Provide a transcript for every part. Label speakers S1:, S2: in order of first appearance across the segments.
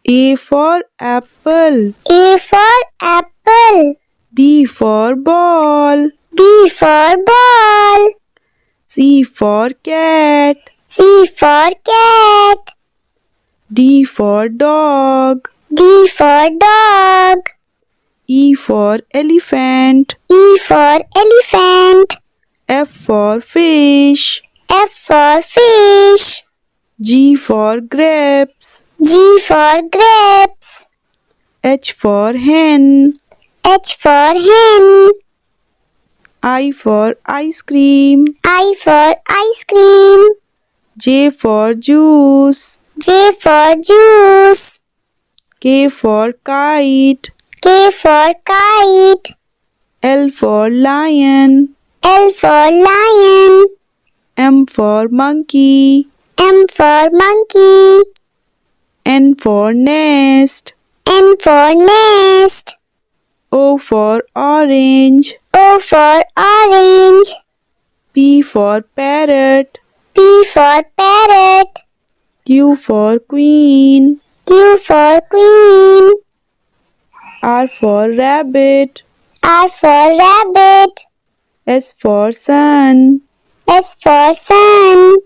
S1: A for apple.
S2: A for apple.
S1: B for ball.
S2: B for ball.
S1: C for cat.
S2: C for cat.
S1: D for dog.
S2: D for dog.
S1: E for elephant.
S2: E for elephant.
S1: F for fish.
S2: F for fish.
S1: G for grapes.
S2: G for grapes.
S1: H for hen.
S2: H for hen.
S1: I for ice cream.
S2: I for ice cream.
S1: J for juice.
S2: J for juice.
S1: K for kite.
S2: K for kite.
S1: L for lion.
S2: L for lion.
S1: M for monkey.
S2: M for monkey.
S1: N for nest.
S2: N for nest.
S1: O for orange.
S2: O for orange.
S1: P for parrot.
S2: P for parrot.
S1: Q for queen.
S2: Q for queen.
S1: R for rabbit.
S2: R for rabbit.
S1: S for sun.
S2: S for sun.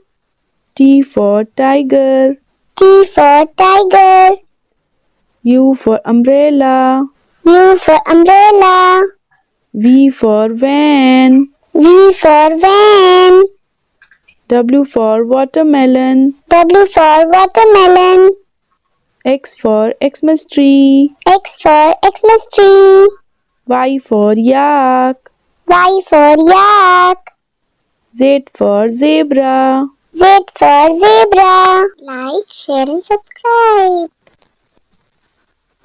S1: T for tiger.
S2: T for tiger.
S1: U for umbrella.
S2: U for umbrella.
S1: V for van.
S2: V for van.
S1: W for watermelon.
S2: W for watermelon.
S1: X for Xmas tree.
S2: X for Xmas tree.
S1: Y for yak.
S2: Y for yak.
S1: Z for zebra.
S2: Z for zebra. Like, share and subscribe.